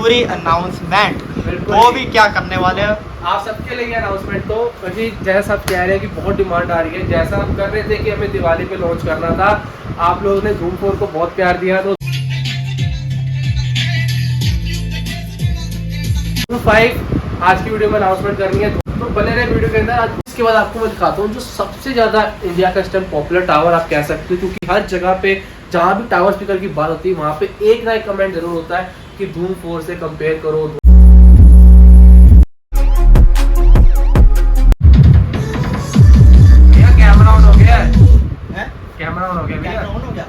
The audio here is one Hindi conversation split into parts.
जरूरी अनाउंसमेंट, वो भी क्या करने वाले हैं आप सबके लिए अनाउंसमेंट। तो जी जैसा आप कह रहे हैं कि बहुत डिमांड आ रही है, जैसा हम कर रहे थे कि हमें दिवाली पे लॉन्च करना था, आप लोगों ने धूम 4 को बहुत प्यार दिया, तो धूम 5 आज की वीडियो में अनाउंसमेंट करनी है, तो बने रहे वीडियो के अंदर। आज इसके बाद आपको मैं दिखाता हूँ जो सबसे ज्यादा इंडिया का इस टाइम पॉपुलर टावर आप कह सकते हो, क्योंकि हर जगह पे जहाँ भी टावर स्पीकर की बात होती है वहाँ पे एक ना एक कमेंट जरूर होता है कि धूम 4 से कंपेयर करो। कैमरा ऑन हो गया है? कैमरा ऑन हो गया भैया? ऑन हो गया।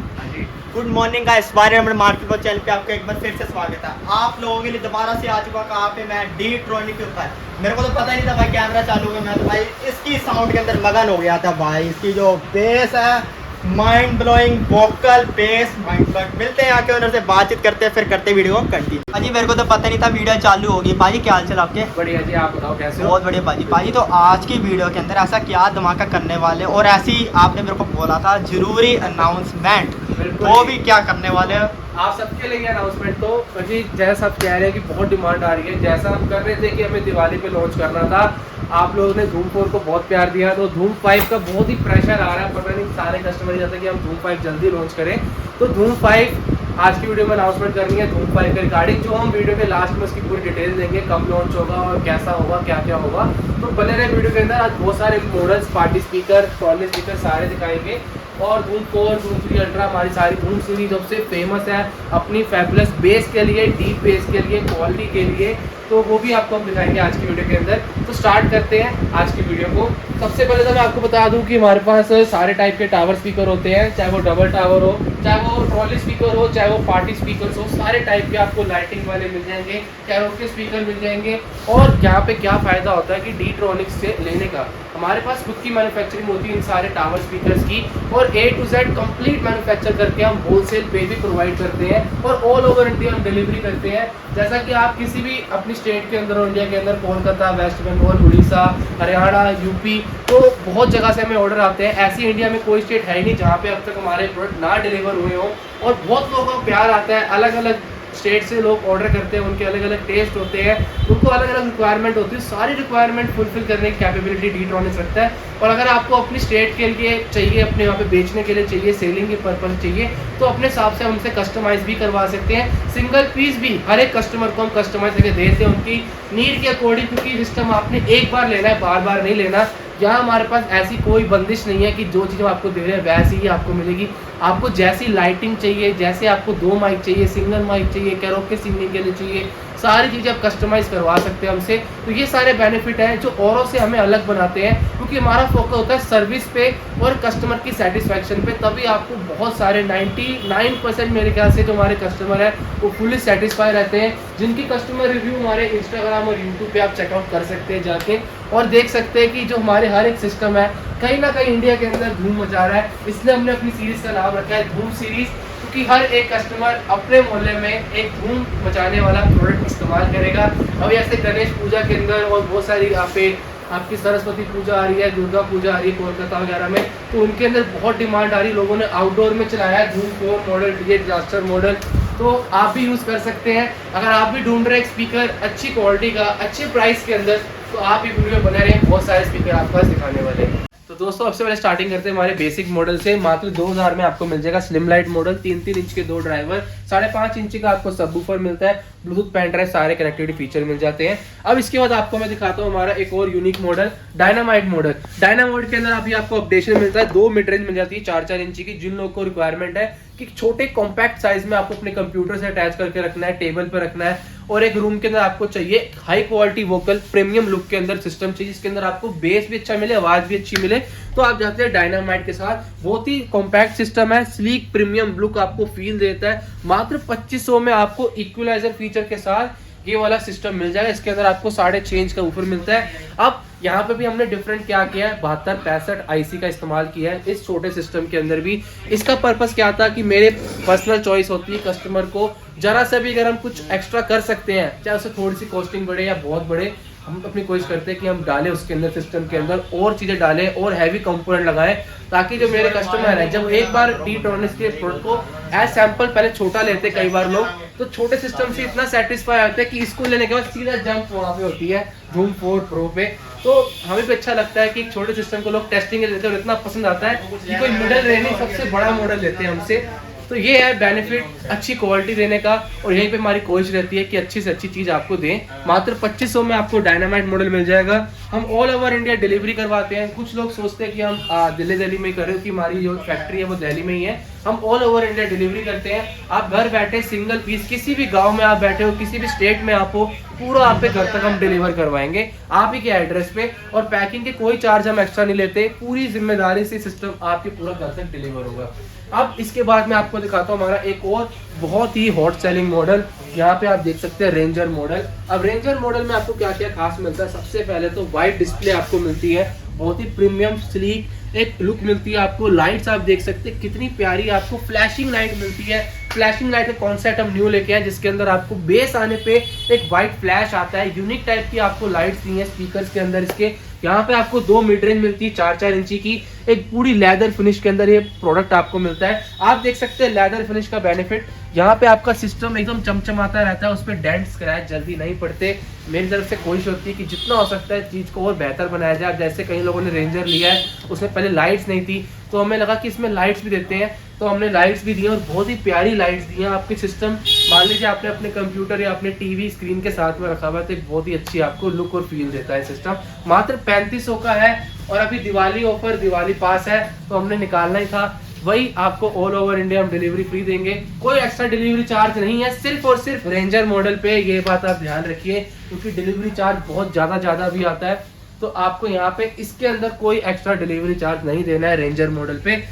गुड मॉर्निंग का इस बार हमारे मार्केट चैनल पे आपका एक बार फिर से स्वागत है। आप लोगों के लिए दोबारा से आ चुका कहाँ पे, मैं डी ट्रॉनिक के ऊपर। मेरे को तो पता ही नहीं था भाई कैमरा चालू हो गया, मैं तो भाई इसकी साउंड के अंदर मगन हो गया था भाई। इसकी जो बेस है mind blowing, vocal base mind blowing. मिलते हैं आके ओनर से बातचीत करते हैं, फिर करते वीडियो कंटिन्यू। भाजी मेरे को तो पता नहीं था वीडियो चालू होगी। भाजी क्या हाल चाल आपके? बढ़िया जी, आप बताओ कैसे हो? बहुत बढ़िया भाजी। भाजी तो आज की वीडियो के अंदर ऐसा क्या धमाका करने वाले, और ऐसी आपने मेरे को बोला था जरूरी अनाउंसमेंट, वो भी क्या करने वाले हैं आप सबके लिए अनाउंसमेंट। तो जी जैसा आप कह रहे हैं कि बहुत डिमांड आ रही है, जैसा हम कर रहे थे कि हमें दिवाली पे लॉन्च करना था, आप लोगों ने धूम 4 को बहुत प्यार दिया, तो धूम 5 का बहुत ही प्रेशर आ रहा है। पता नहीं सारे कस्टमर चाहते हैं कि हम धूम 5 जल्दी लॉन्च करें, तो धूम 5 आज की वीडियो में अनाउंसमेंट करनी है। धूम 5 के रिगार्डिंग जो हम वीडियो के लास्ट में उसकी पूरी डिटेल देंगे, कब लॉन्च होगा और कैसा होगा, क्या क्या होगा। तो बने रहे वीडियो के अंदर। आज बहुत सारे models, party speaker, trolley speaker सारे दिखाएंगे, और धूम 4, धूम 3 अल्ट्रा हमारी सारी धूम सीरीज सबसे फेमस है अपनी फैबुलस बेस के लिए, डीप बेस के लिए, क्वालिटी के लिए, तो वो भी आपको हम दिखाएंगे आज की वीडियो के अंदर। तो स्टार्ट करते हैं आज की वीडियो को। सबसे पहले तो मैं आपको बता दूं कि हमारे पास सारे टाइप के टावर स्पीकर होते हैं, चाहे वो डबल टावर हो, चाहे वो ट्रॉली स्पीकर हो, चाहे वो पार्टी स्पीकर हो, सारे टाइप के आपको लाइटिंग वाले मिल जाएंगे, कैरोके स्पीकर मिल जाएंगे। और यहाँ पे क्या फ़ायदा होता है कि डी ट्रॉनिक्स से लेने का, हमारे पास खुद की मैन्युफैक्चरिंग होती है इन सारे टावर स्पीकर्स की, और A to Z complete manufacture करके हम होलसेल पे भी प्रोवाइड करते हैं, और ऑल ओवर इंडिया हम डिलीवरी करते हैं। जैसा कि आप किसी भी अपनी स्टेट के अंदर, इंडिया के अंदर, कोलकाता, वेस्ट बंगाल, उड़ीसा, हरियाणा, यूपी, तो बहुत जगह से हमें ऑर्डर आते हैं। ऐसी इंडिया में कोई स्टेट है ही नहीं जहाँ पे अब तक हमारे प्रोडक्ट ना डिलीवर हुए हों, और बहुत लोगों का प्यार आता है। अलग अलग स्टेट से लोग ऑर्डर करते हैं, उनके अलग अलग टेस्ट होते हैं, उनको अलग अलग रिक्वायरमेंट होती है, सारी रिक्वायरमेंट फुलफिल करने की कैपेबिलिटी डी ट्रॉनिक्स रखता है। और अगर आपको अपनी स्टेट के लिए चाहिए, अपने वहाँ पे बेचने के लिए चाहिए, सेलिंग के पर्पज चाहिए, तो अपने हिसाब से हमसे कस्टमाइज भी करवा सकते हैं। सिंगल पीस भी हर एक कस्टमर को हम कस्टमाइज करके देते हैं उनकी नीड के अकॉर्डिंग, क्योंकि सिस्टम आपने एक बार लेना है, बार बार नहीं लेना। यहाँ हमारे पास ऐसी कोई बंदिश नहीं है कि जो चीज़ हम आपको दे रहे हैं वैसी ही आपको मिलेगी। आपको जैसी लाइटिंग चाहिए, जैसे आपको 2 माइक चाहिए, सिंगल माइक चाहिए, कैरोके सिंगिंग के लिए चाहिए, सारी चीज़ें आप कस्टमाइज़ करवा सकते हैं हमसे। तो ये सारे बेनिफिट हैं जो औरों से हमें अलग बनाते हैं, क्योंकि हमारा फोकस होता है सर्विस पे और कस्टमर की सेटिस्फैक्शन पे। तभी आपको बहुत सारे 99% मेरे ख्याल से जो हमारे कस्टमर हैं वो फुली सेटिस्फाई रहते हैं, जिनकी कस्टमर रिव्यू हमारे इंस्टाग्राम और यूट्यूब पे आप चेकआउट कर सकते हैं जाके, और देख सकते हैं कि जो हमारे हर एक सिस्टम है कहीं ना कहीं इंडिया के अंदर धूम मचा रहा है। इसलिए हमने अपनी सीरीज़ का नाम रखा है धूम सीरीज़, क्योंकि हर एक कस्टमर अपने मोहल्ले में एक धूम मचाने वाला प्रोडक्ट इस्तेमाल करेगा। अभी ऐसे गणेश पूजा के अंदर और बहुत सारी यहाँ पे आपकी सरस्वती पूजा आ रही है, दुर्गा पूजा आ रही है कोलकाता वगैरह में, तो उनके अंदर बहुत डिमांड आ रही है। लोगों ने आउटडोर में चलाया है धूम 4 मॉडल, ये डिजास्टर मॉडल, तो आप भी यूज़ कर सकते हैं। अगर आप भी ढूंढ रहे हैं स्पीकर अच्छी क्वालिटी का, अच्छे प्राइस के अंदर, तो आप ही वीडियो बने रहे हैं, बहुत सारे स्पीकर आपके पास दिखाने वाले हैं। तो दोस्तों सबसे पहले स्टार्टिंग करते हैं हमारे बेसिक मॉडल से। मात्र 2000 में आपको मिल जाएगा स्लिम लाइट मॉडल, 3-3 इंच के 2 ड्राइवर, 5.5 इंच का आपको सबवूफर मिलता है, ब्लूटूथ पेन ड्राइव, सारे कनेक्टिविटी फीचर मिल जाते हैं। अब इसके बाद आपको मैं दिखाता हूँ हमारा एक और unique model, dynamite model. Dynamite के अंदर अभी आपको अपडेशन मिलता है, 2 मिड रेंज मिल जाती है 4-4 इंच की। जिन लोगों को रिक्वायरमेंट है कि छोटे कॉम्पैक्ट साइज में आपको अपने कंप्यूटर से अटैच करके रखना है, टेबल पर रखना है, और एक रूम के अंदर आपको चाहिए high quality vocal premium look के अंदर सिस्टम चाहिए, जिसके अंदर आपको बेस भी अच्छा मिले, आवाज भी अच्छी मिले, तो आप जाते हैं डायनामाइट के साथ। बहुत ही कॉम्पैक्ट सिस्टम है, स्लीक प्रीमियम लुक आपको फील देता है। मात्र 2500 में आपको इक्वलाइजर फीचर के साथ ये वाला सिस्टम मिल जाएगा। इसके अंदर आपको 6.5 इंच का ऊपर मिलता है। अब यहाँ पे भी हमने डिफरेंट क्या किया है, 7265 आईसी का इस्तेमाल किया है इस छोटे सिस्टम के अंदर भी। इसका पर्पस क्या था कि मेरे पर्सनल चॉइस होती है, कस्टमर को जरा सा भी अगर हम कुछ एक्स्ट्रा कर सकते हैं, चाहे उससे थोड़ी सी कॉस्टिंग बढ़े या बहुत बढ़े, हम अपनी कोशिश करते हैं कि हम डालें उसके अंदर, सिस्टम के अंदर और चीज़ें डालें और हैवी कंपोनेंट लगाएं, ताकि जो मेरे कस्टमर हैं जब एक बार डी-ट्रॉनिक्स के प्रोडक्ट को एज सैंपल पहले छोटा लेते कई बार लोग, तो छोटे सिस्टम से इतना सेटिस्फाई होते हैं कि इसको लेने के बाद सीधा जंप वहाँ पे होती है धूम 4 प्रो पे। तो हमें भी अच्छा लगता है कि एक छोटे सिस्टम को लोग टेस्टिंग लेते हैं और इतना पसंद आता है कि कोई मिडल रेंज नहीं, सबसे बड़ा मॉडल लेते हैं हमसे। तो ये है बेनिफिट अच्छी क्वालिटी देने का, और यहीं पे हमारी कोशिश रहती है कि अच्छी से अच्छी चीज़ आपको दें। मात्र 2500 में आपको डायनामाइट मॉडल मिल जाएगा। हम ऑल ओवर इंडिया डिलीवरी करवाते हैं। कुछ लोग सोचते हैं कि हम दिल्ली में कर रहे हो कि हमारी जो फैक्ट्री है वो दिल्ली में ही है। हम ऑल ओवर इंडिया डिलीवरी करते हैं। आप घर बैठे सिंगल पीस किसी भी गाँव में आप बैठे हो, किसी भी स्टेट में आप हो, पूरा आपके घर तक हम डिलीवर करवाएंगे आप ही के एड्रेस पे, और पैकिंग के कोई चार्ज हम एक्स्ट्रा नहीं लेते। पूरी जिम्मेदारी से सिस्टम आपके पूरा घर तक डिलीवर होगा। अब इसके बाद मैं आपको दिखाता हूँ हमारा एक और बहुत ही हॉट सेलिंग मॉडल। यहाँ पे आप देख सकते हैं रेंजर मॉडल। अब रेंजर मॉडल में आपको क्या क्या खास मिलता है, सबसे पहले तो वाइड डिस्प्ले आपको मिलती है, बहुत ही प्रीमियम स्लीक एक लुक मिलती है आपको। लाइट्स आप देख सकते हैं कितनी प्यारी आपको फ्लैशिंग लाइट मिलती है। फ्लैशिंग लाइट का कॉन्सेप्ट हम न्यू लेके आए, जिसके अंदर आपको बेस आने पे एक वाइट फ्लैश आता है। यूनिक टाइप की आपको लाइट्स दी है स्पीकर्स के अंदर। इसके यहाँ पे आपको 2 मिड रेंज मिलती है 4-4 इंची की, एक पूरी लेदर फिनिश के अंदर ये प्रोडक्ट आपको मिलता है। आप देख सकते हैं लेदर फिनिश का बेनिफिट, यहाँ पे आपका सिस्टम एकदम चमचमाता रहता है, उस पर डेंट स्क्रैच जल्दी नहीं पड़ते। मेरी तरफ से कोशिश होती है कि जितना हो सकता है चीज़ को और बेहतर बनाया जाए। जैसे कई लोगों ने रेंजर लिया है, उसमें पहले लाइट्स नहीं थी, तो हमें लगा कि इसमें लाइट्स भी देते हैं, तो हमने लाइट्स भी दी हैं और बहुत ही प्यारी लाइट्स दी हैं। आपके सिस्टम मान लीजिए आपने अपने कंप्यूटर या अपने टीवी स्क्रीन के साथ में रखा हुआ है, तो एक बहुत ही अच्छी आपको लुक और फील देता है सिस्टम। मात्र 3500 का है, और अभी दिवाली ऑफर, दिवाली पास है, तो हमने निकालना ही था। वही आपको ऑल ओवर इंडिया हम डिलीवरी फ्री देंगे, कोई एक्स्ट्रा डिलीवरी चार्ज नहीं है, सिर्फ और सिर्फ रेंजर मॉडल पे। ये बात आप ध्यान रखिए, क्योंकि डिलीवरी चार्ज बहुत ज़्यादा भी आता है, तो आपको यहाँ पे इसके अंदर कोई एक्स्ट्रा डिलीवरी चार्ज नहीं देना है रेंजर मॉडल पे।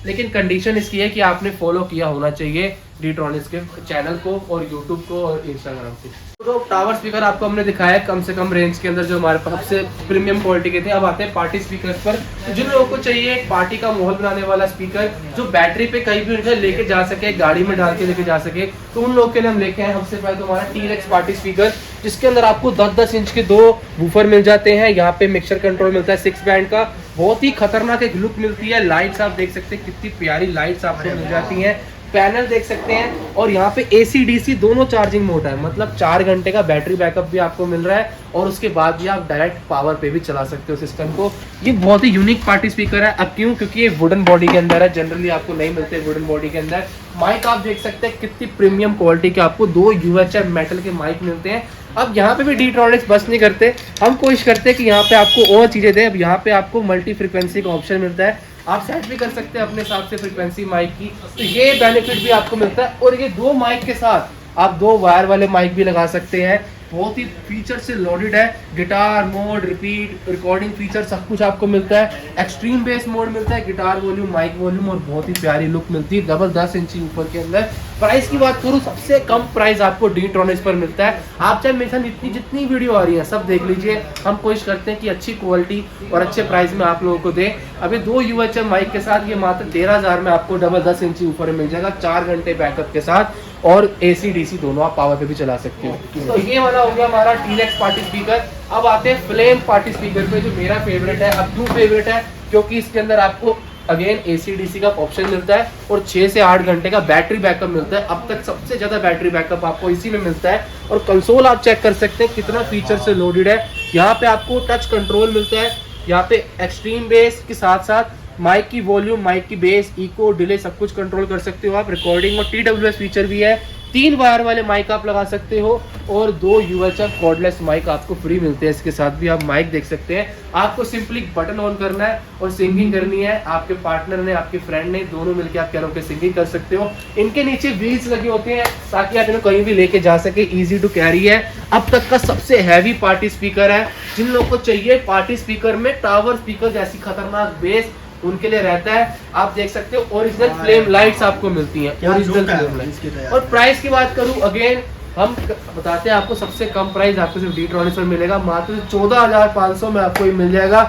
लेकिन कंडीशन इसकी है कि आपने फॉलो किया होना चाहिए डी-ट्रॉनिक्स के चैनल को और यूट्यूब को और इंस्टाग्राम को। तो टावर स्पीकर आपको हमने दिखाया है कम से कम रेंज के अंदर, जो हमारे पास सबसे प्रीमियम क्वालिटी के थे। अब आते हैं पार्टी स्पीकर पर। तो जिन लोगों को चाहिए एक पार्टी का माहौल बनाने वाला स्पीकर, जो बैटरी पे कहीं भी उनसे लेके जा सके, गाड़ी में डाल के लेके जा सके, तो उन लोगों के लिए हम लेके आए सबसे पहले तो हमारा टी-रेक्स पार्टी स्पीकर, जिसके अंदर आपको 10-10 इंच के 2 वूफर मिल जाते हैं। यहाँ पे मिक्सर कंट्रोल मिलता है 6 बैंड का, बहुत ही खतरनाक एक लुक मिलती है। लाइट्स आप देख सकते हैं कितनी प्यारी लाइट्स आपको मिल जाती हैं। पैनल देख सकते हैं, और यहाँ पे AC DC दोनों चार्जिंग मोड है, मतलब 4 घंटे का बैटरी बैकअप भी आपको मिल रहा है, और उसके बाद भी आप डायरेक्ट पावर पे भी चला सकते हो सिस्टम को। ये बहुत ही यूनिक पार्टी स्पीकर है। अब क्यों? क्योंकि ये वुडन बॉडी के अंदर है, जनरली आपको नहीं मिलते वुडन बॉडी के अंदर। माइक आप देख सकते हैं कितनी प्रीमियम क्वालिटी के आपको 2 UHF मेटल के माइक मिलते हैं। अब यहाँ पे भी डी-ट्रॉनिक्स बस नहीं करते, हम कोशिश करते हैं कि यहाँ पे आपको और चीज़ें दें। अब यहाँ पे आपको मल्टी फ्रिक्वेंसी का ऑप्शन मिलता है, आप सेट भी कर सकते हैं अपने हिसाब से फ्रीक्वेंसी माइक की, तो ये बेनिफिट भी आपको मिलता है। और ये 2 माइक के साथ आप 2 वायर वाले माइक भी लगा सकते हैं। बहुत ही फीचर से लोडेड है, guitar mode, repeat, recording feature सब कुछ आपको मिलता है। एक्सट्रीम बेस मोड मिलता है, गिटार वॉल्यूम, माइक वॉल्यूम, और बहुत ही प्यारी लुक मिलती है डबल 10 इंची ऊपर के अंदर। प्राइस की बात करूँ, सबसे कम प्राइस आपको डी-ट्रॉनिक्स पर मिलता है। आप चाहे मेरे साथ जितनी वीडियो आ रही है सब देख लीजिए, हम कोशिश करते हैं कि अच्छी क्वालिटी और अच्छे प्राइस में आप लोगों को दें। अभी 2 UHF माइक के साथ ये मात्र 13,000 में आपको डबल 10 इंची ऊपर मिल जाएगा, 4 घंटे बैकअप के साथ, और AC DC दोनों आप पावर पे भी चला सकते हो। तो ये वाला हो गया हमारा टी-रेक्स पार्टी स्पीकर। अब आते हैं फ्लेम पार्टी स्पीकर पे, जो मेरा फेवरेट है। अब क्यों फेवरेट है? क्योंकि इसके अंदर आपको अगेन AC DC का ऑप्शन मिलता है, और 6 से 8 घंटे का बैटरी बैकअप मिलता है। अब तक सबसे ज्यादा बैटरी बैकअप आपको इसी में मिलता है। और कंसोल आप चेक कर सकते हैं कितना फीचर से लोडेड है। यहाँ पे आपको टच कंट्रोल मिलता है, यहाँ पे एक्सट्रीम बेस के साथ साथ माइक की वॉल्यूम, माइक की बेस, इको, डिले सब कुछ कंट्रोल कर सकते हो आप। रिकॉर्डिंग और TWS फीचर भी है। 3 वायर वाले माइक आप लगा सकते हो, और 2 UHF कॉर्डलेस माइक आपको फ्री मिलते हैं। इसके साथ भी आप माइक देख सकते हैं। आपको सिंपली बटन ऑन करना है और सिंगिंग करनी है। आपके पार्टनर ने, आपके फ्रेंड ने, दोनों मिलकर आप कैरोके सिंगिंग कर सकते हो। इनके नीचे व्हील्स लगे होते हैं ताकि आप इन्हें कहीं भी लेके जा सके, इजी टू कैरी है। अब तक का सबसे हैवी पार्टी स्पीकर है। जिन लोगों को चाहिए पार्टी स्पीकर में टावर स्पीकर जैसी खतरनाक बेस, उनके लिए रहता है। आप देख सकते हो ओरिजिनल फ्लेम लाइट्स आपको मिलती हैं, ओरिजिनल फ्लेम लाइट्स। और प्राइस की बात करूं, अगेन हम बताते हैं आपको सबसे कम प्राइस आपको सिर्फ डी-ट्रॉनिक्स में मिलेगा, मात्र 14,500 में आपको ये मिल जाएगा।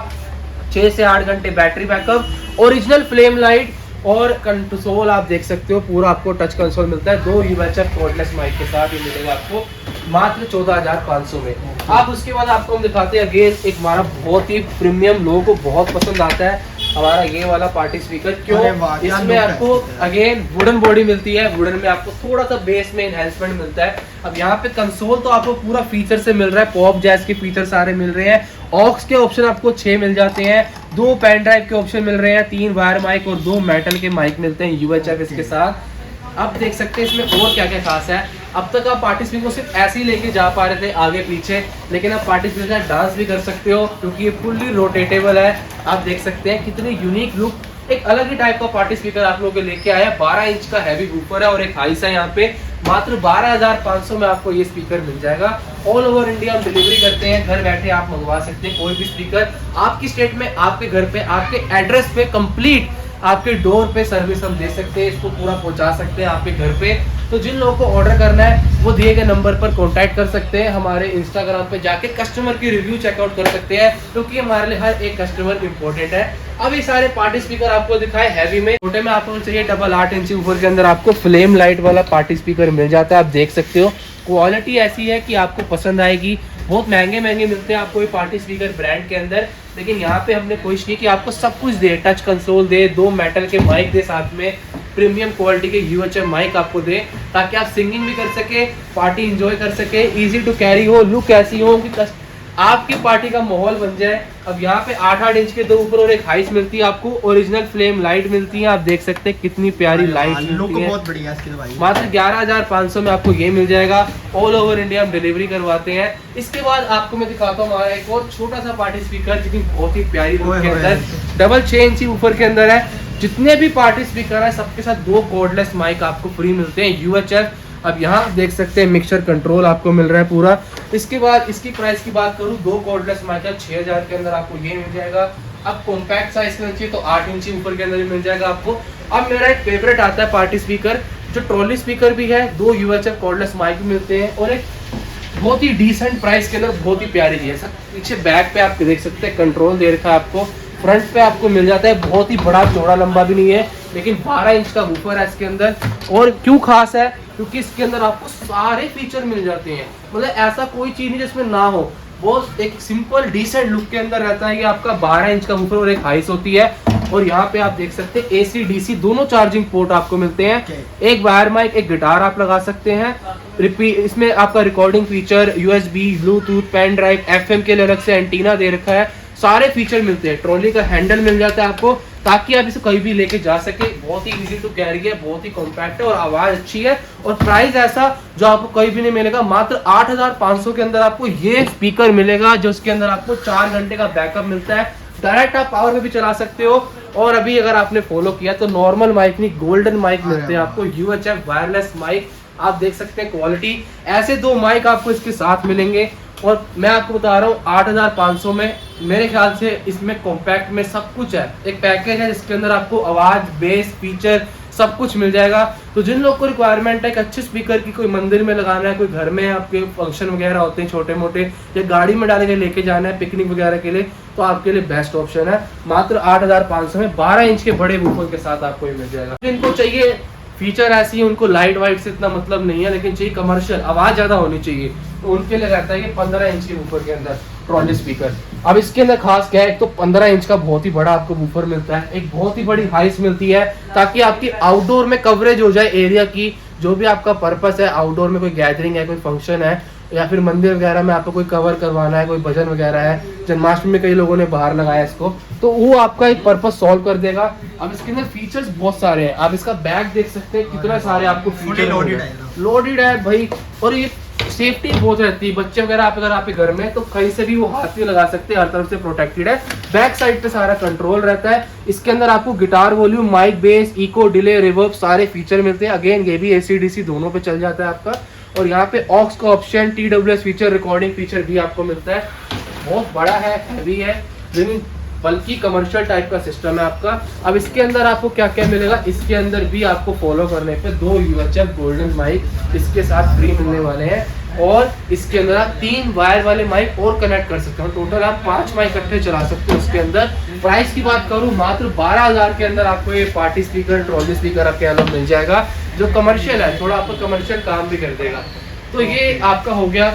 6 से 8 घंटे battery backup, original flame light, और कंसोल आप देख सकते हो पूरा आपको टच कंसोल मिलता है। 2 UHF कॉर्डलेस माइक के साथ ये मिलेगा आपको। मात्र 14,500 में। आप उसके बाद आपको हम दिखाते हैं अगेन एक हमारा बहुत ही प्रीमियम, लोगों को बहुत पसंद आता है हमारा ये वाला पार्टी स्पीकर। क्यों? इसमें आपको अगेन वुडन बॉडी मिलती है, वुडन में आपको थोड़ा सा बेस में एनहेंसमेंट मिलता है। अब यहाँ पे कंसोल तो आपको पूरा फीचर से मिल रहा है, पॉप जैज के फीचर सारे मिल रहे हैं। ऑक्स के ऑप्शन आपको 6 मिल जाते हैं, 2 पेन ड्राइव के ऑप्शन मिल रहे हैं, 3 वायर माइक और 2 मेटल के माइक मिलते हैं UHF इसके साथ। अब देख सकते हैं इसमें और क्या क्या खास है। अब तक आप पार्टी स्पीकर को सिर्फ ऐसे ही लेके जा पा रहे थे आगे पीछे, लेकिन आप पार्टी स्पीकर के साथ डांस भी कर सकते हो क्योंकि ये फुल्ली रोटेटेबल है। आप देख सकते हैं कितनी यूनिक लुक, एक अलग ही टाइप का पार्टी स्पीकर आप लोगों के लेके आया। 12 इंच का हैवी वूफर है और एक हाइस है यहाँ पे। मात्र 12,500 में आपको ये स्पीकर मिल जाएगा। ऑल ओवर इंडिया हम डिलीवरी करते हैं, घर बैठे आप मंगवा सकते हैं कोई भी स्पीकर आपकी स्टेट में, आपके घर पे, आपके एड्रेस पे, कंप्लीट आपके डोर पे सर्विस हम दे सकते हैं, इसको पूरा पहुंचा सकते हैं आपके घर पे। तो जिन लोगों को ऑर्डर करना है वो दिए गए नंबर पर कांटेक्ट कर सकते हैं, हमारे इंस्टाग्राम पे जाके कस्टमर की रिव्यू चेकआउट कर सकते हैं क्योंकि हमारे लिए हर एक कस्टमर इंपॉर्टेंट है। अब ये सारे पार्टी स्पीकर आपको दिखाए हैवी में, छोटे में आपको चाहिए डबल 8 इंची ऊपर के अंदर आपको फ्लेम लाइट वाला पार्टी स्पीकर मिल जाता है। आप देख सकते हो क्वालिटी ऐसी है कि आपको पसंद आएगी। बहुत महंगे महंगे मिलते हैं आपको ये पार्टी स्पीकर ब्रांड के अंदर, लेकिन यहाँ पे हमने कोशिश की कि आपको सब कुछ दे, टच कंसोल दे, 2 मेटल के माइक दे, साथ में प्रीमियम क्वालिटी के UHF माइक आपको दे ताकि आप सिंगिंग भी कर सके, पार्टी एंजॉय कर सके, इजी टू कैरी हो, लुक ऐसी हो कि आपकी पार्टी का माहौल बन जाए। अब यहाँ पे 8-8 इंच के 2 ऊपर और एक हाइस मिलती है आपको, ओरिजिनल फ्लेम लाइट मिलती है। आप देख सकते हैं कितनी प्यारी लाइट मिलती है, बहुत बढ़िया इसके भाई। मात्र 11,500 में आपको ये मिल जाएगा। ऑल ओवर इंडिया हम डिलीवरी करवाते हैं। इसके बाद आपको मैं दिखाता हूँ हमारा एक और छोटा सा पार्टी स्पीकर जिसकी बहुत ही प्यारी लुक के अंदर, डबल 6 इंची ऊपर के अंदर है। जितने भी पार्टी स्पीकर है सबके साथ 2 कॉर्डलेस माइक आपको फ्री मिलते हैं UHF। अब यहाँ देख सकते हैं मिक्सर कंट्रोल आपको मिल रहा है पूरा। इसके बाद इसकी प्राइस की बात करूँ, 2 कॉर्डलेस माइक है 6,000 के अंदर आपको ये मिल जाएगा। अब कॉम्पैक्ट साइज के चाहिए तो 8 इंची ऊपर के अंदर भी मिल जाएगा आपको। अब मेरा एक फेवरेट आता है पार्टी स्पीकर जो ट्रॉली स्पीकर भी है, 2 UHF कॉर्डलेस माइक भी मिलते हैं और एक बहुत ही डिसेंट प्राइस के अंदर बहुत ही प्यारी चीज है। सब पीछे बैक पे आप देख सकते हैं कंट्रोल दे रखा है आपको, फ्रंट पे आपको मिल जाता है, बहुत ही बड़ा चौड़ा लंबा भी नहीं है, लेकिन 12 इंच का वूफर है इसके अंदर। और क्यों खास है? क्योंकि इसके अंदर आपको सारे फीचर मिल जाते हैं, मतलब ऐसा कोई चीज नहीं जिसमें ना हो। बहुत एक सिंपल डिसेंट लुक के अंदर रहता है। ये आपका 12 इंच का वूफर और एक हाइस होती है। और यहाँ पे आप देख सकते हैं AC DC दोनों चार्जिंग पोर्ट आपको मिलते हैं। एक वायर माइक, एक गिटार आप लगा सकते हैं। इसमें आपका recording feature, USB, bluetooth, pen drive, FM के लिए अलग से एंटीना दे रखा है, सारे फीचर मिलते हैं। ट्रॉली का हैंडल मिल जाता है आपको ताकि आप इसे कहीं भी लेके जा सके। बहुत ही इजी टू कैरी है, बहुत ही कॉम्पैक्ट है और आवाज अच्छी है। और प्राइस ऐसा जो आपको कहीं भी नहीं मिलेगा, मात्र 8,500 के अंदर आपको ये स्पीकर मिलेगा जो इसके अंदर आपको 4 घंटे का बैकअप मिलता है। डायरेक्ट आप पावर में भी चला सकते हो। और अभी अगर आपने फॉलो किया तो नॉर्मल माइक नहीं, गोल्डन माइक मिलते हैं आपको, UHF वायरलेस माइक। आप देख सकते हैं क्वालिटी, ऐसे 2 माइक आपको इसके साथ मिलेंगे। और मैं आपको बता रहा हूँ 8,500 में मेरे ख्याल से इसमें कॉम्पैक्ट में सब कुछ है। एक पैकेज है जिसके अंदर आपको आवाज, बेस, फीचर सब कुछ मिल जाएगा। तो जिन लोग को रिक्वायरमेंट है एक अच्छे स्पीकर की, कोई मंदिर में लगाना है, कोई घर में आपके फंक्शन वगैरह होते हैं छोटे मोटे, या गाड़ी में डाल के लेके जाना है पिकनिक वगैरह के लिए, तो आपके लिए बेस्ट ऑप्शन है। मात्र 8,500 में 12 इंच के बड़े वूफर के साथ आपको ये मिल जाएगा। जिनको चाहिए फीचर ऐसी है, उनको लाइट वाइट से इतना मतलब नहीं है, लेकिन चाहिए कमर्शियल, आवाज ज्यादा होनी चाहिए, तो उनके लिए रहता है ये 15 इंच के ऊपर के अंदर ट्रॉली स्पीकर। अब इसके अंदर खास क्या है, एक तो 15 इंच का बहुत ही बड़ा आपको वूफर मिलता है, एक बहुत ही बड़ी हाइस मिलती है ताकि आपकी आउटडोर में कवरेज हो जाए एरिया की। जो भी आपका पर्पस है, आउटडोर में कोई गैदरिंग है, कोई फंक्शन है, या फिर मंदिर वगैरह में आपको कोई कवर करवाना है, कोई भजन वगैरह है, जन्माष्टमी में कई लोगों ने बाहर लगाया इसको, तो वो आपका एक पर्पस सॉल्व कर देगा। अब इसके अंदर फीचर्स बहुत सारे हैं। आप इसका बैग देख सकते हैं, कितना सारे आपको फीचर लोडेड है भाई। और ये सेफ्टी बहुत रहती है, बच्चे वगैरह आप अगर आपके घर में, तो कहीं से भी वो हाथ भी लगा सकते हैं, हर तरफ से प्रोटेक्टेड है। बैक साइड पे सारा कंट्रोल रहता है। इसके अंदर आपको guitar volume, mic, bass, echo, delay, reverb सारे फीचर मिलते हैं। अगेन ये भी AC DC दोनों पे चल जाता है आपका। और यहाँ पे ऑक्स का option, TWS feature, recording feature भी आपको मिलता है। बहुत बड़ा है, हैवी है, लेकिन बल्कि कमर्शियल टाइप का सिस्टम है आपका। अब इसके अंदर आपको क्या क्या मिलेगा, इसके अंदर भी आपको फॉलो करने पे 2 UHF गोल्डन माइक इसके साथ फ्री मिलने वाले हैं। और इसके अंदर आप 3 वायर वाले माइक और कनेक्ट कर सकते हो, टोटल आप 5 माइक इकट्ठे चला सकते हो इसके अंदर। प्राइस की बात करूँ, मात्र 12,000 के अंदर आपको ये पार्टी स्पीकर, ट्रॉली स्पीकर आपके यहाँ मिल जाएगा, जो कमर्शियल है, थोड़ा आपको कमर्शियल काम भी कर देगा। तो ये आपका हो गया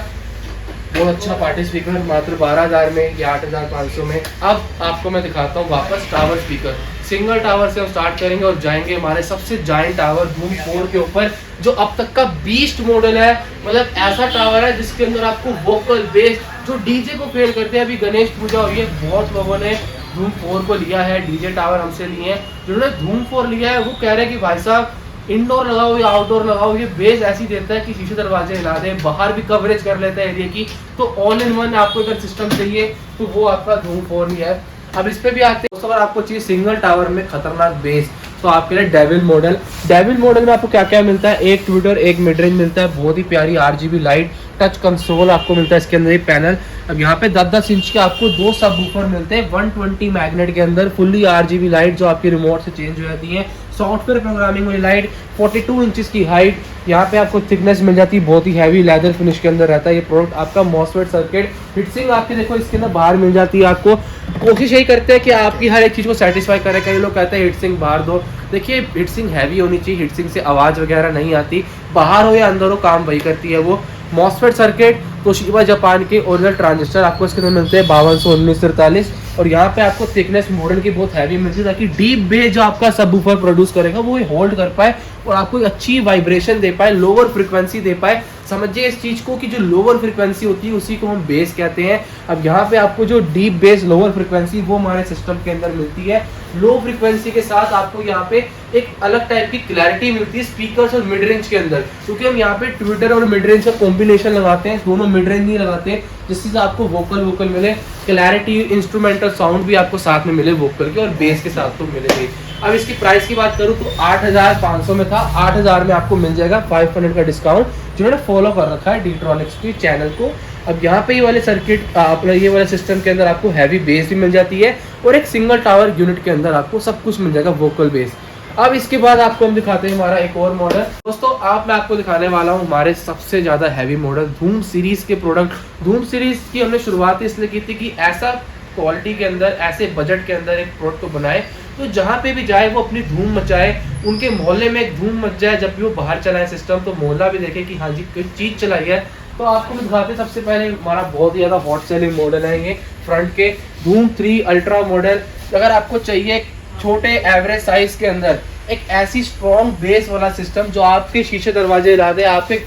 बहुत अच्छा पार्टी स्पीकर मात्र 12,000 में या 8,500 में। अब आपको मैं दिखाता हूँ वापस टावर स्पीकर। सिंगल टावर से हम स्टार्ट करेंगे और जाएंगे हमारे सबसे जायंट टावर धूम 4 के ऊपर, जो अब तक का बीस्ट मॉडल है। मतलब ऐसा टावर है जिसके अंदर आपको वोकल बेस जो डीजे को फेल करते हैं। अभी गणेश पूजा हुई है, बहुत लोगों ने धूम 4 को लिया है, डीजे टावर हमसे लिए हैं। जिन्होंने धूम 4 लिया है वो कह रहे हैं कि भाई साहब इंडोर लगाओ या आउटडोर लगाओ, ये बेस ऐसी देता है कि शीशे दरवाजे हिला दे, बाहर भी कवरेज कर लेता है एरिया की। तो ऑल इन वन आपको अगर सिस्टम चाहिए तो वो आपका धूम 4 ही है। अब इस पे भी आते हैं दोस्तों, अगर आपको चाहिए सिंगल टावर में खतरनाक बेस तो आपके लिए डेविल मॉडल में आपको क्या क्या मिलता है, एक ट्विटर, एक मिड रेंज मिलता है, बहुत ही प्यारी RGB लाइट, टच कंसोल आपको मिलता है इसके अंदर ही पैनल। अब यहाँ पे 10-10 इंच के आपको 2 सब वूफर मिलते हैं 120 मैग्नेट के अंदर, फुल्ली RGB लाइट जो आपकी रिमोट से चेंज हो जाती है, सॉफ्टवेयर प्रोग्रामिंग वाली लाइट, 42 इंचेस की हाइट, यहाँ पे आपको थिकनेस मिल जाती है, बहुत ही हैवी लेदर फिनिश के अंदर रहता है ये प्रोडक्ट आपका। मॉसफेट सर्किट हिटसिंग आपकी देखो इसके अंदर बाहर मिल जाती है आपको। कोशिश यही करते हैं कि आपकी हर एक चीज़ को सेटिस्फाई करें। कई लोग कहते हैं हिटसिंग बाहर दो, देखिए हिटसिंग हैवी होनी चाहिए, हिटसिंग से आवाज़ वगैरह नहीं आती, बाहर हो या अंदर हो काम वही करती है वो। मॉसफेट सर्किट तोशिबा जापान के ओरिजिनल ट्रांजिस्टर आपको इसके अंदर मिलते हैं 521943, और यहाँ पे आपको थिकनेस मॉडल की बहुत हैवी मिलती है ताकि डीप बेस जो आपका सबवूफर प्रोड्यूस करेगा वो होल्ड कर पाए और आपको अच्छी वाइब्रेशन दे पाए, लोअर फ्रीक्वेंसी दे पाए। समझिए इस चीज को कि जो लोअर फ्रीक्वेंसी होती है उसी को हम बेस कहते हैं। अब यहाँ पे आपको जो डीप बेस लोअर फ्रीक्वेंसी वो हमारे सिस्टम के अंदर मिलती है। लो फ्रीक्वेंसी के साथ आपको यहाँ पे एक अलग टाइप की क्लैरिटी मिलती है स्पीकर्स और मिड रेंज के अंदर, क्योंकि हम यहाँ पे ट्विटर और मिड रेंज का कॉम्बिनेशन लगाते हैं, दोनों मिड रेंज नहीं लगाते, जिससे आपको वोकल मिले, क्लैरिटी, इंस्ट्रूमेंटल साउंड भी आपको साथ में मिले वोकल के, और बेस के साथ तो मिलेगी। अब इसकी प्राइस की बात करूँ तो 8,500 में था, 8,000 में आपको मिल जाएगा 500 का डिस्काउंट, जिन्होंने फॉलो कर रखा है डीट्रॉनिक्स की चैनल को। अब यहाँ पे ये वाले सर्किट अपना ये वाले सिस्टम के अंदर आपको हैवी बेस भी मिल जाती है और एक सिंगल टावर यूनिट के अंदर आपको सब कुछ मिल जाएगा वोकल बेस। अब इसके बाद आपको हम दिखाते हैं हमारा एक और मॉडल दोस्तों। मैं आपको दिखाने वाला हूँ हमारे सबसे ज्यादा हैवी मॉडल धूम सीरीज के प्रोडक्ट। धूम सीरीज की हमने शुरुआत इसलिए की थी कि ऐसा क्वालिटी के अंदर, ऐसे बजट के अंदर एक प्रोडक्ट को बनाए तो जहाँ पे भी जाए वो अपनी धूम मचाए, उनके मोहल्ले में एक धूम मच जाए। जब भी वो बाहर चलाए सिस्टम तो मोहल्ला भी देखे कि हाँ जी कोई चीज चलाई है। तो आपको मैं दिखाते हैं सबसे पहले हमारा बहुत ही ज्यादा हॉट सेलिंग मॉडल है ये फ्रंट के धूम 3 अल्ट्रा मॉडल। अगर आपको चाहिए छोटे एवरेज साइज के अंदर एक ऐसी स्ट्रॉन्ग बेस वाला सिस्टम जो आपके शीशे दरवाजे हिला दे, आपके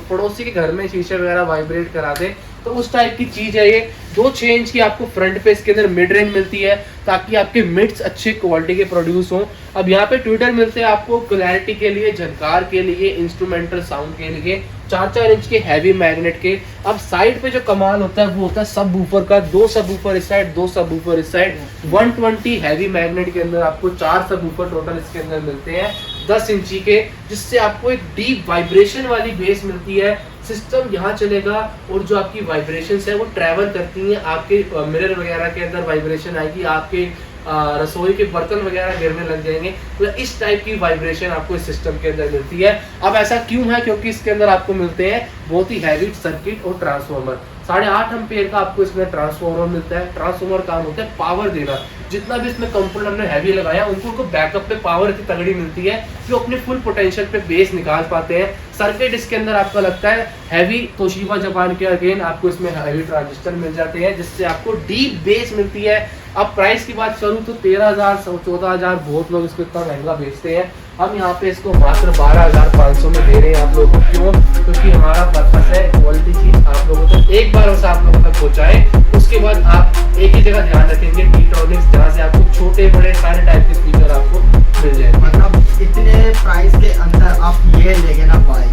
पड़ोसी के घर में शीशे वगैरह वाइब्रेट करा दे, तो उस टाइप की चीज है ये। 2-6 इंच की आपको फ्रंट पे इसके अंदर मिड रेंज मिलती है ताकि आपके मिड्स अच्छे क्वालिटी के प्रोड्यूस हो। अब यहाँ पे ट्विटर मिलते हैं आपको क्लैरिटी के लिए, झनकार के लिए, इंस्ट्रूमेंटल साउंड के लिए, 4-4 इंच के हैवी मैग्नेट के। अब साइड पे जो कमाल होता है वो होता है सब वूफर का, 2 सब वूफर इस साइड, 2 सब वूफर इस साइड, 120 हैवी मैग्नेट के अंदर आपको 4 सब वूफर टोटल इसके अंदर मिलते हैं 10 इंची के, जिससे आपको एक डीप वाइब्रेशन वाली बेस मिलती है। सिस्टम यहाँ चलेगा और जो आपकी वाइब्रेशंस है वो ट्रैवल करती हैं आपके मिरर वगैरह के अंदर, वाइब्रेशन आएगी, आपके रसोई के बर्तन वगैरह गिरने लग जाएंगे। तो इस टाइप की वाइब्रेशन आपको इस सिस्टम के अंदर मिलती है। अब ऐसा क्यों है, क्योंकि इसके अंदर आपको मिलते हैं बहुत ही हैवी सर्किट और ट्रांसफार्मर। 8.5 एम्पीयर का आपको इसमें ट्रांसफार्मर मिलता है। ट्रांसफार्मर काम होता है पावर देना, जितना भी इसमें कंपोनेंट हमने हैवी लगाया उनको बैकअप पे पावर इतनी तगड़ी मिलती है जो अपने फुल पोटेंशियल पे बेस निकाल पाते हैं। सर्किट इसके अंदर आपका लगता है हैवी, तोशिबा जापान के अगेन आपको इसमें हैवी ट्रांजिस्टर मिल जाते हैं जिससे आपको डीप बेस मिलती है। अब प्राइस की बात करूं तो 13,000 14,000 बहुत लोग इसको इतना महंगा बेचते हैं। हम यहाँ पे इसको मात्र 12,500 में दे रहे हैं आप लोगों को। क्यों? क्योंकि हमारा पर्पस है क्वालिटी चीज आप लोगों तक एक बार उसे आप लोगों तक पहुँचाए, उसके बाद आप एक ही जगह ध्यान रखेंगे डीट्रॉनिक्स, जहाँ से आपको छोटे बड़े सारे टाइप के स्पीकर आपको मिल जाए। मतलब इतने प्राइस के अंदर आप ये लेंगे ना भाई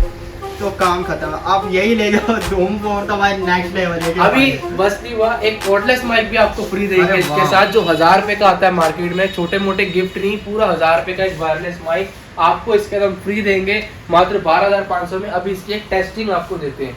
तो काम खत्म। आप यही ले जाओ धूम 4 तो भाई नेक्स्ट लेवल है। अभी बस नहीं हुआ, एक कॉर्डलेस माइक भी आपको फ्री देंगे इसके साथ, जो 1000 रुपए का आता है मार्केट में। छोटे मोटे गिफ्ट नहीं, पूरा 1000 रुपए का एक वायरलेस माइक आपको इसके अंदर फ्री देंगे मात्र 12,500 में। अभी इसकी एक टेस्टिंग आपको देते हैं।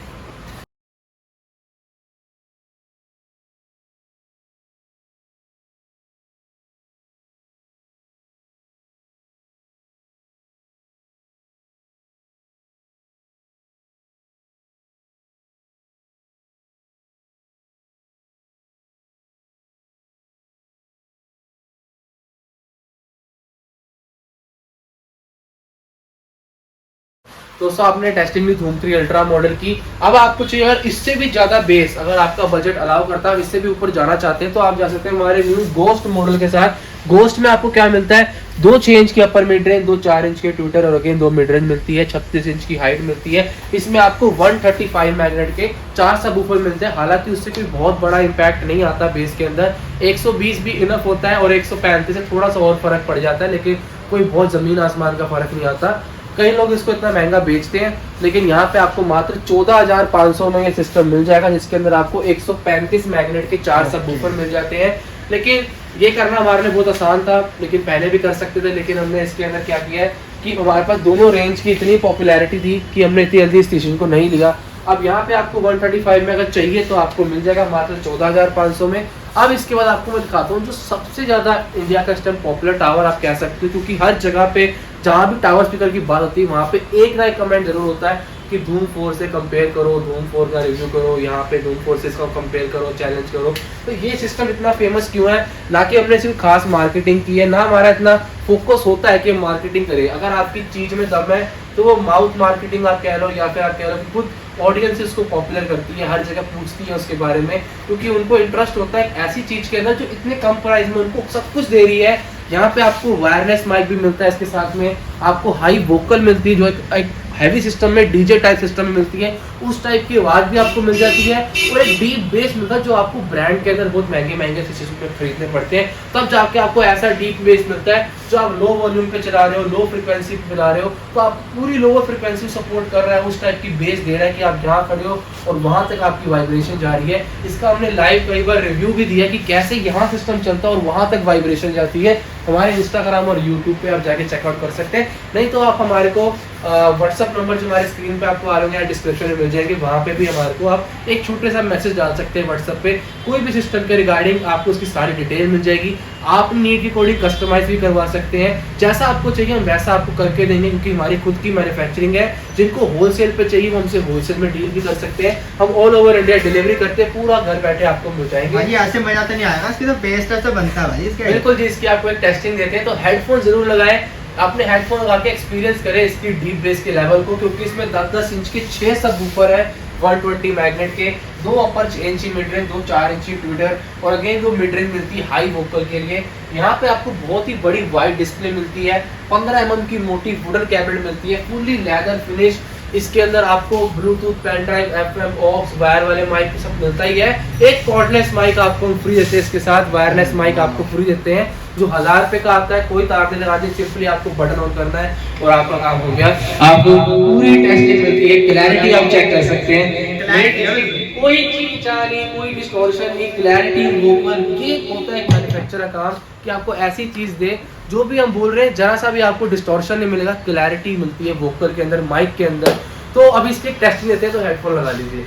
दोस्तों आपने टेस्टिंग ली धूम 3 अल्ट्रा मॉडल की। अब आपको चाहिए अगर इससे भी ज्यादा बेस, अगर आपका बजट अलाउ करता है, इससे भी ऊपर जाना चाहते हैं तो आप जा सकते हैं हमारे न्यू गोस्ट मॉडल के साथ। गोस्ट में आपको क्या मिलता है, 2 6 इंच की अपर मिड रेंज, 2 4 इंच के ट्विटर और अगेन 2 मिड रेंज मिलती है, 36 इंच की हाइट मिलती है। इसमें आपको 135 मैग्नेट के 4 सबवूफर मिलते हैं। हालांकि उससे कोई बहुत बड़ा इंपैक्ट नहीं आता बेस के अंदर, 120 भी इनफ होता है और 135 से थोड़ा सा और फर्क पड़ जाता है, लेकिन कोई बहुत जमीन आसमान का फर्क नहीं आता। कई लोग इसको इतना महंगा बेचते हैं, लेकिन यहाँ पे आपको मात्र 14,500 में ये सिस्टम मिल जाएगा, जिसके अंदर आपको 135 मैग्नेट के 4 सबवूफर मिल जाते हैं। लेकिन ये करना हमारे लिए बहुत आसान था, लेकिन पहले भी कर सकते थे, लेकिन हमने इसके अंदर क्या किया है कि हमारे पास दोनों रेंज की इतनी पॉपुलैरिटी थी कि हमने इतनी जल्दी इस डिसीजन को नहीं लिया। अब यहाँ पे आपको 135 में अगर चाहिए तो आपको मिल जाएगा मात्र 14,500 में। अब इसके बाद आपको मैं दिखाता हूँ जो सबसे ज़्यादा इंडिया का इस टाइम पॉपुलर टावर आप कह सकते हो, क्योंकि हर जगह पे जहाँ भी टावर स्पीकर की बात होती है वहाँ पे एक ना एक कमेंट जरूर होता है कि धूम 4 से कंपेयर करो, धूम 4 का रिव्यू करो, यहाँ पे धूम 4 से इसका कंपेयर करो, चैलेंज करो। तो ये सिस्टम इतना फेमस क्यों है? ना कि हमने सिर्फ खास मार्केटिंग की है, ना हमारा इतना फोकस होता है कि मार्केटिंग करें। अगर आपकी चीज़ में दम है तो वो माउथ मार्केटिंग आप कह लो, या फिर आप कह लो कि खुद ऑडियंस इसको पॉपुलर करती है, हर जगह पूछती है उसके बारे में, क्योंकि उनको इंटरेस्ट होता है ऐसी चीज़ के अंदर जो इतने कम प्राइस में उनको सब कुछ दे रही है। यहाँ पे आपको वायरलेस माइक भी मिलता है, इसके साथ में आपको हाई वोकल मिलती है जो एक हैवी सिस्टम में डीजे टाइप सिस्टम में मिलती है, उस टाइप की आवाज़ भी आपको मिल जाती है, और एक डीप बेस मिलता है जो आपको ब्रांड के अंदर बहुत महंगे महंगे सिस्टम पे खरीदने पड़ते हैं। तब जाके आपको ऐसा डीप बेस मिलता है जो आप लो वॉल्यूम पे चला रहे हो, लो फ्रिक्वेंसी पे चला रहे हो, तो आप पूरी लोअर फ्रिक्वेंसी सपोर्ट कर रहा है, उस टाइप की बेस दे रहा है कि आप जहाँ खड़े हो और वहाँ तक आपकी वाइब्रेशन जा रही है। इसका हमने लाइव कई बार रिव्यू भी दिया कि कैसे यहाँ सिस्टम चलता है और वहाँ तक वाइब्रेशन जाती है। हमारे इंस्टाग्राम और यूट्यूब पे आप जाके चेकआउट कर सकते हैं, नहीं तो आप हमारे को व्हाट्सअप नंबर जो हमारे स्क्रीन पे आपको आ रहे हैं डिस्क्रिप्शन में मिल जाएंगे, वहाँ पे भी हमारे को आप एक छोटे सा मैसेज डाल सकते हैं व्हाट्सएप पे, कोई भी सिस्टम के रिगार्डिंग आपको उसकी सारी डिटेल मिल जाएगी। आप नीड की कोडिंग कस्टमाइज भी करवा सकते हैं, जैसा आपको चाहिए हम वैसा आपको करके देंगे, क्योंकि हमारी खुद की मैन्युफैक्चरिंग है। जिनको होलसेल पे चाहिए वो हमसे होलसेल में डील भी कर सकते हैं, हम ऑल ओवर इंडिया डिलीवरी करते हैं, पूरा घर बैठे आपको मिल जाएंगे। भाई ऐसे मजा तो नहीं आएगा, इसकी तो बेस्ट ऐसे बनता है भाई इसका। बिल्कुल जी, इसकी आपको एक टेस्टिंग देते हैं, तो हेडफोन जरूर लगाएं, अपने हेडफोन लगा के एक्सपीरियंस करें इसकी डीप बेस के लेवल को, क्योंकि इसमें 10-10 इंच के 6 सबवूफर है, 120 मैग्नेट के, 2 अपर 6 इंची मिड रेंज, 2 4 इंची ट्विटर, और अगेन 2 मिड रेंज मिलती है हाई वोकल के लिए। यहाँ पे आपको बहुत ही बड़ी वाइड डिस्प्ले मिलती है, 15 mm की मोटी वुडन कैबिनेट मिलती है, फुल्ली लेदर फिनिश। इसके अंदर आपको bluetooth, pen drive, FM, aux, wire वाले माइक सब मिलता ही है। एक कॉर्डलेस माइक आपको फ्री देते हैं, इसके साथ वायरलेस माइक आपको फ्री देते हैं जो 1000 रुपए का आता है, कोई तार नहीं लगानी, सिंपली आपको बटन ऑन करना है और आपका काम हो गया। आपको पूरी टेस्टिंग मिलती है, क्लैरिटी आप चेक कर सकते हैं, कोई खींचानी, कोई डिस्टॉर्शन नहीं, क्लैरिटी, वोकल, ये होता है मैन्युफैक्चरर का काम कि आपको ऐसी चीज दे जो भी हम बोल रहे हैं जरा सा भी आपको डिस्टॉर्शन नहीं मिलेगा, क्लैरिटी मिलती है वोकल के अंदर, माइक के अंदर। तो अभी इसकी टेस्टिंग देते हैं, तो हेडफोन लगा लीजिए।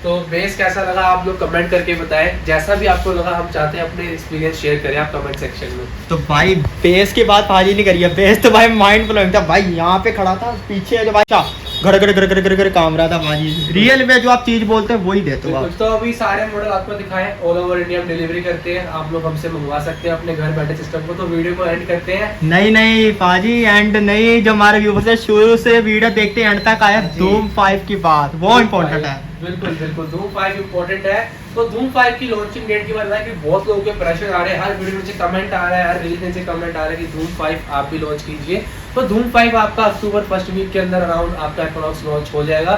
तो बेस कैसा लगा आप लोग कमेंट करके बताएं, जैसा भी आपको लगा हम चाहते हैं अपने एक्सपीरियंस शेयर करें आप कमेंट सेक्शन में। तो भाई बेस की बात भाजी नहीं करी है, बेस तो भाई माइंड ब्लोइंग था भाई। यहाँ पे खड़ा था, पीछे जो भाई घर घर घर घर घर घर काम रहा था भाजी, रियल में जो आप चीज बोलते हैं वही देते हो आप। तो अभी सारे मॉडल आपको दिखाएं, ऑल ओवर इंडिया हम डिलीवरी करते हैं, आप लोग हमसे मंगवा सकते हैं अपने घर बैठे सिस्टम को। तो वीडियो को एंड करते हैं। नहीं पाजी एंड नहीं, जो हमारे व्यूवर्स है शुरू से वीडियो देखते एंड तक आया, धूम 5 की बात वो इम्पोर्टेंट है। बिल्कुल धूम 5 इम्पोर्टेंट है। तो धूम 5 की लॉन्चिंग डेट की बात है कि बहुत लोगों के प्रेशर आ रहे हैं, हर वीडियो में से कमेंट आ रहा है, हर रील में से कमेंट आ रहा है कि धूम 5 आप भी लॉन्च कीजिए। तो धूम 5 आपका अक्टूबर फर्स्ट वीक के अंदर अराउंड आपका अप्रॉक्स लॉन्च हो जाएगा।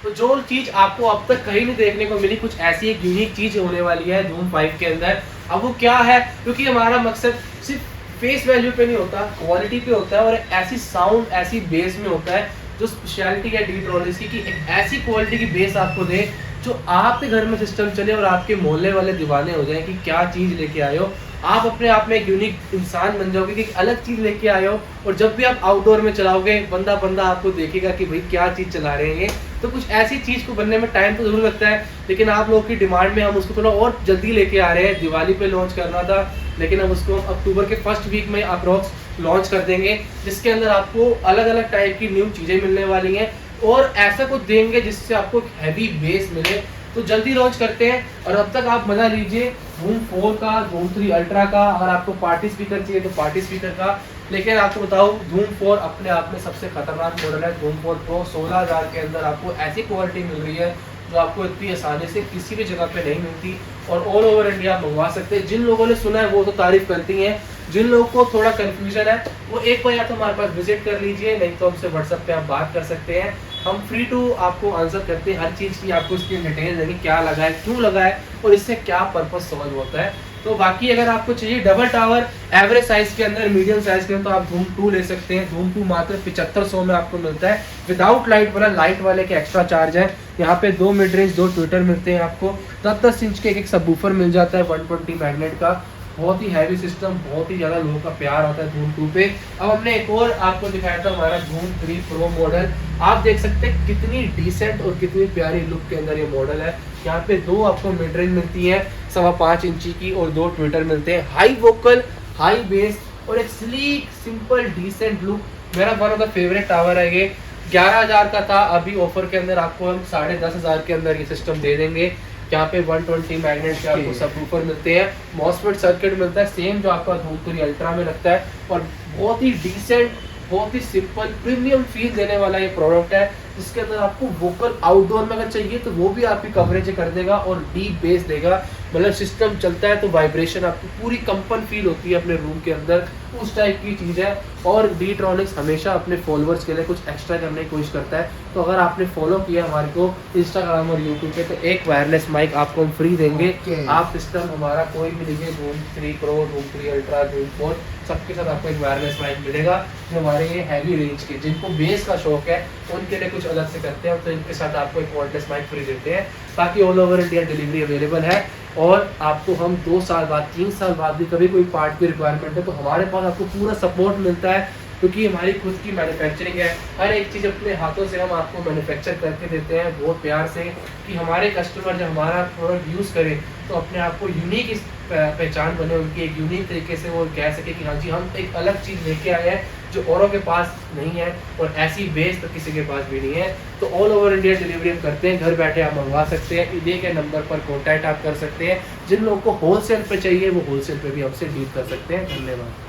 तो जो चीज आपको अब तक कहीं नहीं देखने को मिली, कुछ ऐसी एक यूनिक चीज होने वाली है धूम 5 के अंदर। अब वो क्या है, क्योंकि हमारा मकसद सिर्फ फेस वैल्यू पे नहीं होता, क्वालिटी पे होता है, और ऐसी साउंड ऐसी बेस में होता है जो स्पेशलिटी है डी-ट्रॉनिक्स की, कि एक ऐसी क्वालिटी की बेस आपको दे जो आपके घर में सिस्टम चले और आपके मोहल्ले वाले दीवाने हो जाएं कि क्या चीज़ लेके आए हो। आप अपने आप में एक यूनिक इंसान बन जाओगे कि एक अलग चीज़ लेके आए हो, और जब भी आप आउटडोर में चलाओगे बंदा आपको देखेगा कि भाई क्या चीज़ चला रहे हैं ये। तो कुछ ऐसी चीज़ को बनने में टाइम तो ज़रूर लगता है, लेकिन आप लोगों की डिमांड में हम उसको थोड़ा और जल्दी लेके आ रहे हैं। दिवाली पे लॉन्च करना था, लेकिन हम उसको अक्टूबर के फर्स्ट वीक में अप्रॉक्स लॉन्च कर देंगे, जिसके अंदर आपको अलग अलग टाइप की न्यू चीज़ें मिलने वाली हैं और ऐसा कुछ देंगे जिससे आपको हैवी बेस मिले। तो जल्दी लॉन्च करते हैं, और अब तक आप मजा लीजिए धूम 4 का, धूम 3 अल्ट्रा का, अगर आपको पार्टी स्पीकर चाहिए तो पार्टी स्पीकर का। लेकिन आपको बताऊं धूम 4 अपने आप में सबसे खतरनाक मॉडल है। धूम 4 प्रो 16,000 के अंदर आपको ऐसी क्वालिटी मिल रही है जो आपको इतनी आसानी से किसी भी जगह पे नहीं मिलती, और ऑल ओवर इंडिया आप मंगवा सकते हैं। जिन लोगों ने सुना है वो तो तारीफ करती हैं, जिन लोगों को थोड़ा कंफ्यूजन है वो एक बार या तो हमारे पास विजिट कर लीजिए, नहीं तो हमसे व्हाट्सएप पे आप बात कर सकते हैं। हम फ्री टू आपको आंसर करते हैं हर चीज़ की, आपको इसकी डिटेल देंगे क्या लगा है, क्यों लगा है और इससे क्या पर्पस सॉल्व होता है। तो बाकी अगर आपको चाहिए डबल टावर एवरेज साइज के अंदर, मीडियम साइज के अंदर, तो आप धूम 2 ले सकते हैं। धूम 2 मात्र 7500 में आपको मिलता है विदाउट लाइट वाला। लाइट वाले के एक्स्ट्रा चार्ज है। यहाँ पे 2 मिड रेंज 2 ट्विटर मिलते हैं आपको, 10-10 इंच के एक सबवूफर मिल जाता है 120 मैग्नेट का। बहुत ही हैवी सिस्टम, बहुत ही ज़्यादा लोगों का प्यार होता है धूम 2 पे। अब हमने एक और आपको दिखाया था हमारा धूम 3 प्रो मॉडल। आप देख सकते हैं कितनी डिसेंट और कितनी प्यारी लुक के अंदर ये मॉडल है। यहाँ पे 2 आपको मिड रेंज मिलती है 5.25 इंची की, और 2 ट्विटर मिलते हैं। हाई वोकल, हाई बेस और एक स्लीक सिंपल डिसेंट लुक। मेरा one of the favourite tower है ये। 11,000 का था, अभी ऑफर के अंदर आपको हम 10,500 के अंदर ये सिस्टम दे देंगे। यहाँ पे 120 मैग्नेट के आपको सबवूफर मिलते हैं, मॉसफेट सर्किट मिलता है सेम जो आपका धूम 3 अल्ट्रा में लगता है, और बहुत ही डिसेंट, बहुत ही सिंपल प्रीमियम फील देने वाला ये प्रोडक्ट है, जिसके अंदर आपको वोकल आउटडोर में अगर चाहिए तो वो भी आपकी कवरेज कर देगा और डीप बेस देगा। मतलब सिस्टम चलता है तो वाइब्रेशन आपको पूरी कंपन फील होती है अपने रूम के अंदर, उस टाइप की चीज़ है। और डी-ट्रॉनिक्स हमेशा अपने फॉलोअर्स के लिए कुछ एक्स्ट्रा करने की कोशिश करता है। तो अगर आपने फॉलो किया हमारे को इंस्टाग्राम और यूट्यूब पे, तो एक वायरलेस माइक आपको हम फ्री देंगे। आप सिस्टम हमारा कोई भी लीजिए, धूम 3 प्रो, धूम 3 अल्ट्रा, धूम 4, सबके साथ आपको एक वायरलेस माइक मिलेगा जो हमारे ये हैवी रेंज के, जिनको बेस का शौक है उनके लिए कुछ अलग से करते हैं, तो इनके साथ आपको एक वायरलेस माइक फ्री देते हैं। बाकी all over India delivery available है, और आपको हम 2 साल बाद, 3 साल बाद भी कभी कोई पार्ट की रिक्वायरमेंट है तो हमारे पास आपको पूरा सपोर्ट मिलता है, क्योंकि हमारी खुद की मैन्युफैक्चरिंग है। हर एक चीज़ अपने हाथों से हम आपको मैन्युफैक्चर करके देते हैं बहुत प्यार से, कि हमारे कस्टमर जब हमारा प्रोडक्ट यूज़ करें तो अपने आप को यूनिक इस पहचान बने उनकी, एक यूनिक तरीके से वो कह सके कि हाँ जी हम एक अलग चीज़ लेके आए हैं जो औरों के पास नहीं है, और ऐसी बेस तो किसी के पास भी नहीं है। तो ऑल ओवर इंडिया डिलीवरी हम करते हैं, घर बैठे आप मंगवा सकते हैं। दिए के नंबर पर कॉन्टैक्ट आप कर सकते हैं। जिन लोगों को होलसेल पे चाहिए वो होलसेल पे भी हमसे डील कर सकते हैं। धन्यवाद।